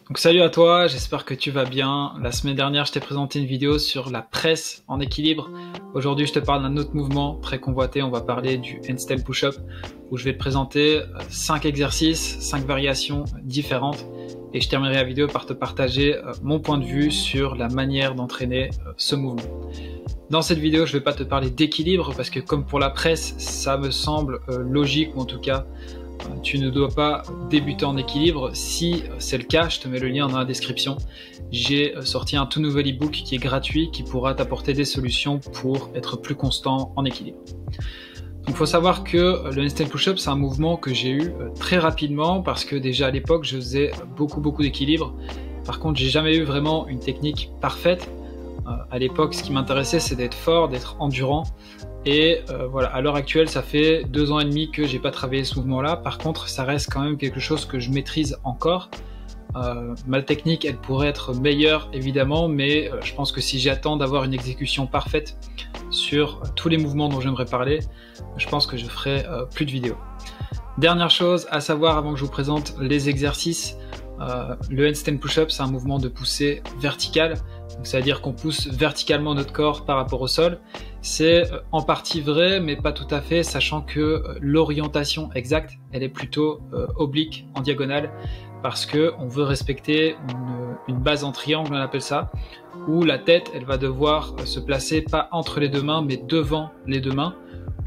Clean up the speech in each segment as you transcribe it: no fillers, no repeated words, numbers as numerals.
Donc salut à toi, j'espère que tu vas bien. La semaine dernière, je t'ai présenté une vidéo sur la presse en équilibre. Aujourd'hui, je te parle d'un autre mouvement très convoité. On va parler du handstand push-up où je vais te présenter 5 exercices, 5 variations différentes. Et je terminerai la vidéo par te partager mon point de vue sur la manière d'entraîner ce mouvement. Dans cette vidéo, je ne vais pas te parler d'équilibre parce que comme pour la presse, ça me semble logique, ou en tout cas, tu ne dois pas débuter en équilibre. Si c'est le cas, je te mets le lien dans la description. J'ai sorti un tout nouvel ebook qui est gratuit, qui pourra t'apporter des solutions pour être plus constant en équilibre. Donc il faut savoir que le handstand push-up, c'est un mouvement que j'ai eu très rapidement parce que déjà à l'époque, je faisais beaucoup d'équilibre. Par contre, j'ai jamais eu vraiment une technique parfaite. À l'époque, ce qui m'intéressait, c'est d'être fort, d'être endurant. Et voilà, à l'heure actuelle, ça fait 2 ans et demi que j'ai pas travaillé ce mouvement-là. Par contre, ça reste quand même quelque chose que je maîtrise encore. Ma technique, elle pourrait être meilleure évidemment, mais je pense que si j'attends d'avoir une exécution parfaite sur tous les mouvements dont j'aimerais parler, je pense que je ferai plus de vidéos. Dernière chose à savoir avant que je vous présente les exercices, le handstand push-up, c'est un mouvement de poussée verticale. C'est-à-dire qu'on pousse verticalement notre corps par rapport au sol. C'est en partie vrai, mais pas tout à fait, sachant que l'orientation exacte, elle est plutôt oblique, en diagonale, parce qu'on veut respecter une base en triangle, on appelle ça, où la tête, elle va devoir se placer pas entre les deux mains, mais devant les deux mains,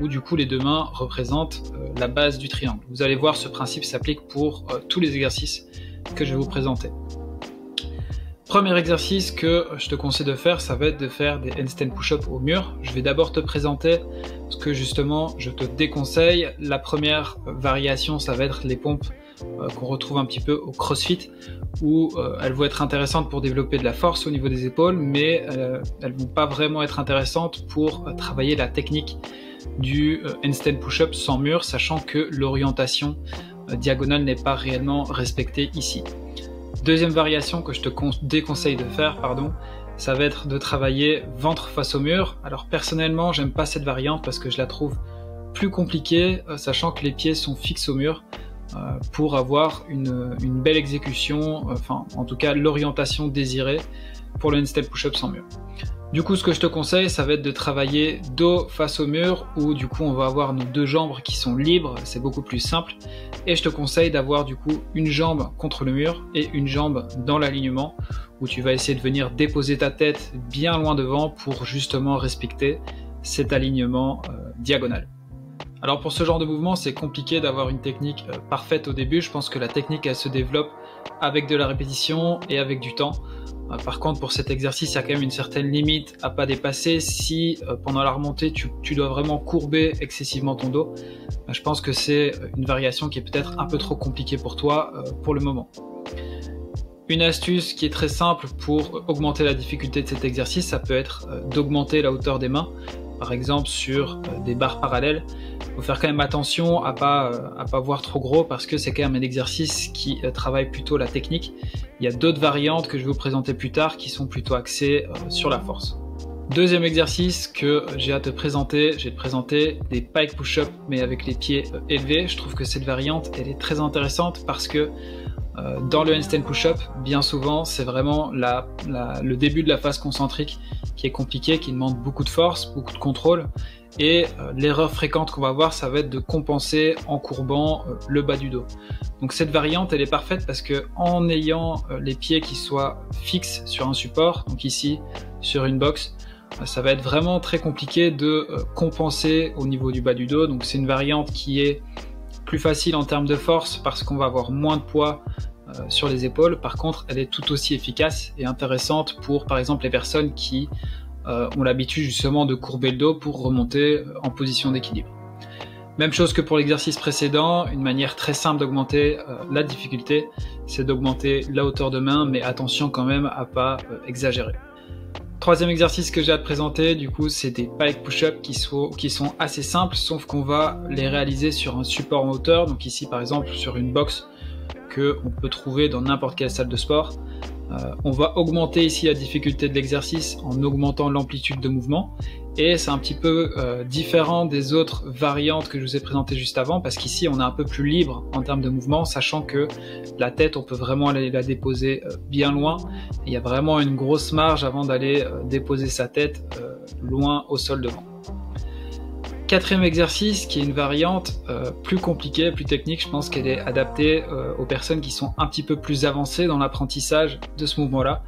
où du coup les deux mains représentent la base du triangle. Vous allez voir, ce principe s'applique pour tous les exercices que je vais vous présenter. Premier exercice que je te conseille de faire, ça va être de faire des handstand push-up au mur. Je vais d'abord te présenter ce que justement je te déconseille. La première variation, ça va être les pompes qu'on retrouve un petit peu au CrossFit, où elles vont être intéressantes pour développer de la force au niveau des épaules, mais elles vont pas vraiment être intéressantes pour travailler la technique du handstand push-up sans mur, sachant que l'orientation diagonale n'est pas réellement respectée ici. Deuxième variation que je te déconseille de faire, ça va être de travailler ventre face au mur. Alors personnellement, j'aime pas cette variante parce que je la trouve plus compliquée, sachant que les pieds sont fixes au mur pour avoir une belle exécution, enfin en tout cas l'orientation désirée pour le handstand push-up sans mur. Du coup, ce que je te conseille, ça va être de travailler dos face au mur, où du coup on va avoir nos deux jambes qui sont libres, c'est beaucoup plus simple. Et je te conseille d'avoir du coup une jambe contre le mur et une jambe dans l'alignement, où tu vas essayer de venir déposer ta tête bien loin devant pour justement respecter cet alignement diagonal. Alors pour ce genre de mouvement, c'est compliqué d'avoir une technique parfaite au début. Je pense que la technique, elle se développe avec de la répétition et avec du temps. Par contre, pour cet exercice, il y a quand même une certaine limite à pas dépasser. Si pendant la remontée, tu dois vraiment courber excessivement ton dos, je pense que c'est une variation qui est peut-être un peu trop compliquée pour toi pour le moment. Une astuce qui est très simple pour augmenter la difficulté de cet exercice, ça peut être d'augmenter la hauteur des mains, par exemple sur des barres parallèles. Il faut faire quand même attention à pas voir trop gros parce que c'est quand même un exercice qui travaille plutôt la technique. Il y a d'autres variantes que je vais vous présenter plus tard qui sont plutôt axées sur la force. Deuxième exercice que j'ai à te présenter, je vais te présenter des pike push-up mais avec les pieds élevés. Je trouve que cette variante, elle est très intéressante parce que dans le handstand push-up, bien souvent, c'est vraiment le début de la phase concentrique qui est compliqué, qui demande beaucoup de force, beaucoup de contrôle. Et l'erreur fréquente qu'on va avoir, ça va être de compenser en courbant le bas du dos. Donc cette variante, elle est parfaite parce que en ayant les pieds qui soient fixes sur un support, donc ici sur une box, ça va être vraiment très compliqué de compenser au niveau du bas du dos. Donc c'est une variante qui est plus facile en termes de force parce qu'on va avoir moins de poids sur les épaules. Par contre, elle est tout aussi efficace et intéressante pour par exemple les personnes qui ont l'habitude justement de courber le dos pour remonter en position d'équilibre. Même chose que pour l'exercice précédent, une manière très simple d'augmenter la difficulté, c'est d'augmenter la hauteur de main, mais attention quand même à pas exagérer. Troisième exercice que j'ai à te présenter, du coup, c'est des pike push-up qui sont assez simples, sauf qu'on va les réaliser sur un support en hauteur, donc ici par exemple sur une box que on peut trouver dans n'importe quelle salle de sport. On va augmenter ici la difficulté de l'exercice en augmentant l'amplitude de mouvement, et c'est un petit peu différent des autres variantes que je vous ai présentées juste avant, parce qu'ici on est un peu plus libre en termes de mouvement, sachant que la tête on peut vraiment aller la déposer bien loin. Il y a vraiment une grosse marge avant d'aller déposer sa tête loin au sol devant. Quatrième exercice, qui est une variante plus compliquée, plus technique, je pense qu'elle est adaptée aux personnes qui sont un petit peu plus avancées dans l'apprentissage de ce mouvement-là.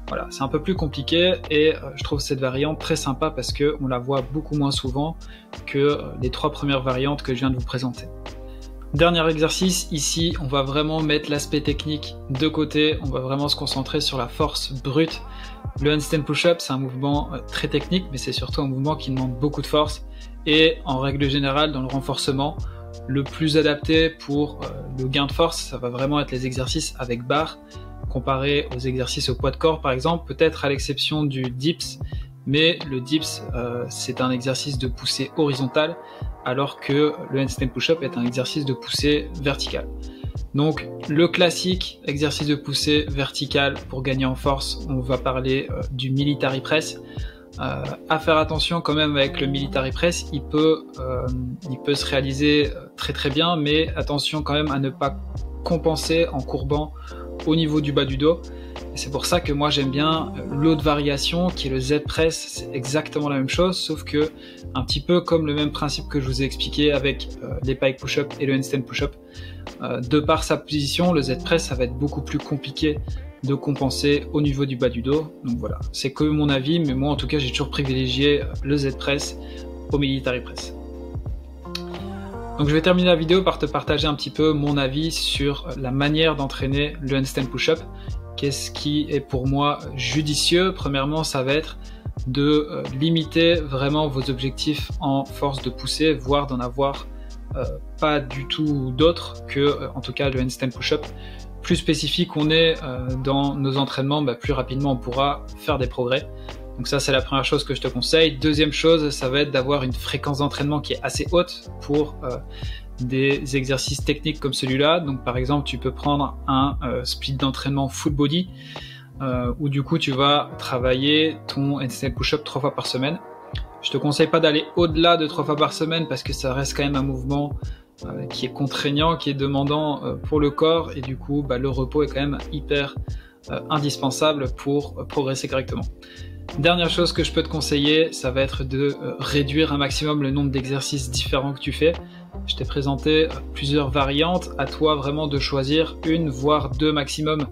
Voilà, c'est un peu plus compliqué et je trouve cette variante très sympa parce qu'on la voit beaucoup moins souvent que les 3 premières variantes que je viens de vous présenter. Dernier exercice, ici on va vraiment mettre l'aspect technique de côté, on va vraiment se concentrer sur la force brute. Le handstand push-up, c'est un mouvement très technique, mais c'est surtout un mouvement qui demande beaucoup de force. Et en règle générale, dans le renforcement, le plus adapté pour le gain de force, ça va vraiment être les exercices avec barre, comparé aux exercices au poids de corps par exemple, peut-être à l'exception du dips, mais le dips c'est un exercice de poussée horizontale, alors que le handstand push-up est un exercice de poussée verticale. Donc le classique exercice de poussée verticale pour gagner en force, on va parler du military press. À faire attention quand même avec le military press, il peut se réaliser très bien, mais attention quand même à ne pas compenser en courbant au niveau du bas du dos. C'est pour ça que moi j'aime bien l'autre variation qui est le Z-Press. C'est exactement la même chose, sauf que un petit peu comme le même principe que je vous ai expliqué avec les pike push-up et le handstand push-up. De par sa position, le Z-Press ça va être beaucoup plus compliqué de compenser au niveau du bas du dos. Donc voilà, c'est que mon avis, mais moi en tout cas j'ai toujours privilégié le Z-Press au military press. Donc je vais terminer la vidéo par te partager un petit peu mon avis sur la manière d'entraîner le handstand push-up. Qu'est-ce qui est pour moi judicieux? Premièrement, ça va être de limiter vraiment vos objectifs en force de poussée, voire d'en avoir pas du tout d'autres que en tout cas le handstand push-up. Plus spécifique on est dans nos entraînements, plus rapidement on pourra faire des progrès. Donc ça c'est la première chose que je te conseille. Deuxième chose, ça va être d'avoir une fréquence d'entraînement qui est assez haute pour des exercices techniques comme celui-là. Donc par exemple tu peux prendre un split d'entraînement full body où du coup tu vas travailler ton handstand push-up 3 fois par semaine. Je te conseille pas d'aller au-delà de 3 fois par semaine parce que ça reste quand même un mouvement qui est contraignant, qui est demandant pour le corps, et du coup le repos est quand même hyper indispensable pour progresser correctement. Dernière chose que je peux te conseiller, ça va être de réduire un maximum le nombre d'exercices différents que tu fais. Je t'ai présenté plusieurs variantes, à toi vraiment de choisir une voire 2 maximum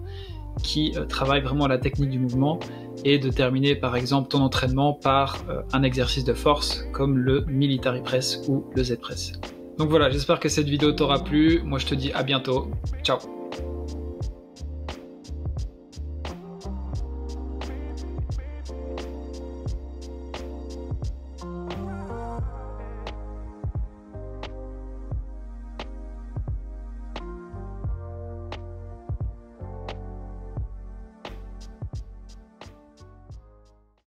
qui travaillent vraiment la technique du mouvement, et de terminer par exemple ton entraînement par un exercice de force comme le military press ou le Z-press. Donc voilà, j'espère que cette vidéo t'aura plu. Moi je te dis à bientôt. Ciao.